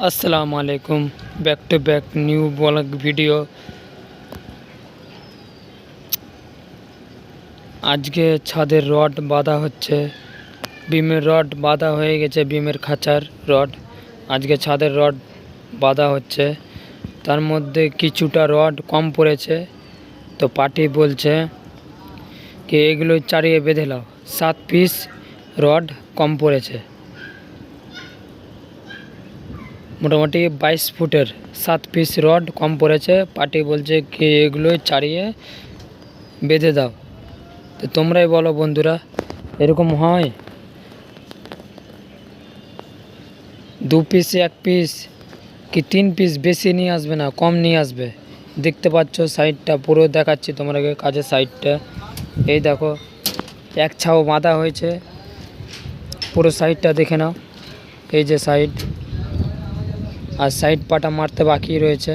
আসসালামু আলাইকুম, back to back new blog video. আজকে ছাদের রড বাঁধা হচ্ছে, বিমের রড বাঁধা হয়ে গেছে, বিমের খাঁচার রড। আজকে ছাদের রড বাঁধা হচ্ছে, তার মধ্যে কিছুটা রড কম পড়েছে, তো পার্টি বলছে কি এগুলো চারিয়ে বেঁধে নাও। 7 পিস রড কম পড়েছে, মোটামুটি 22 ফুটের 7 পিস রড কম পড়েছে। পার্টি বলছে কি এগুলো চারিয়ে বেঁধে দাও। তো তোমরাই বলো বন্ধুরা, এরকম হয়? 2 পিস, 1 পিস কি 3 পিস? বেশি নিয়ে আসবে না, কম নিয়ে আসবে। দেখতে পাচ্ছ সাইডটা পুরো দেখাচ্ছি তোমাকে, কাজের সাইডটা এই দেখো, এক ছাও বাঁধা হয়েছে, পুরো সাইডটা দেখে নাও। এই যে সাইড, আর সাইড পাটা মারতে বাকি রয়েছে।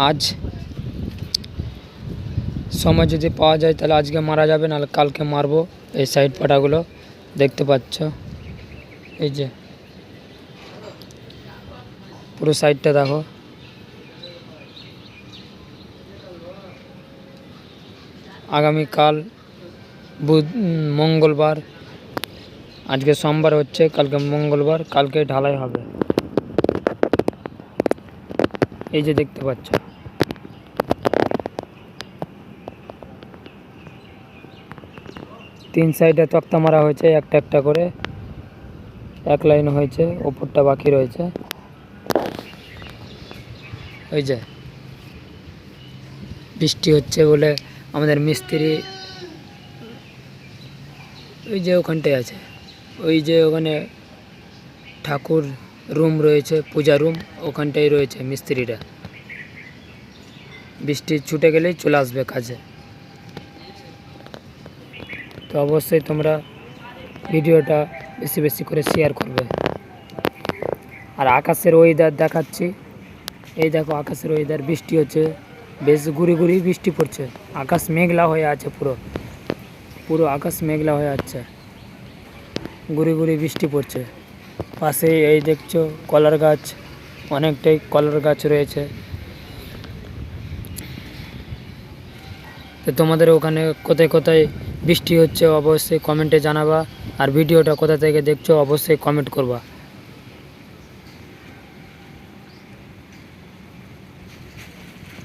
আজ সময় যদি পাওয়া যায় তাহলে আজকে মারা যাবে, নাহলে কালকে মারবো। এই সাইড পাটাগুলো দেখতে পাচ্ছ, এই যে পুরো সাইডটা দেখো। আগামীকাল মঙ্গলবার, আজকে সোমবার হচ্ছে, কালকে মঙ্গলবার, কালকে ঢালাই হবে। এই যে দেখতে পাচ্ছ, তিন সাইডে তক্তা মারা হয়েছে, একটা একটা করে, এক লাইন হয়েছে, ওপরটা বাকি রয়েছে। ওই যে বৃষ্টি হচ্ছে বলে আমাদের মিস্ত্রি ওই যে ওখানটায় আছে, ওই যে ওখানে ঠাকুর রুম রয়েছে, পূজা রুম, ওখানটাই রয়েছে মিস্ত্রিরা। বৃষ্টি ছুটে গেলেই চলে আসবে কাজে। তো অবশ্যই তোমরা ভিডিওটা বেশি বেশি করে শেয়ার করবে। আর আকাশের ওয়েদার দেখাচ্ছি, এই দেখো আকাশের ওয়েদার, বৃষ্টি হচ্ছে, বেশ গুড়ি গুড়ি বৃষ্টি পড়ছে। আকাশ মেঘলা হয়ে আছে, পুরো পুরো আকাশ মেঘলা হয়ে আছে, গুড়ি গুড়ি বৃষ্টি পড়ছে। পাশে এই দেখছো কলার গাছ, অনেকটাই কলার গাছ রয়েছে। তো তোমাদের ওখানে কোথায় কোথায় বৃষ্টি হচ্ছে অবশ্যই কমেন্টে জানাবা, আর ভিডিওটা কোথা থেকে দেখছো অবশ্যই কমেন্ট করবা।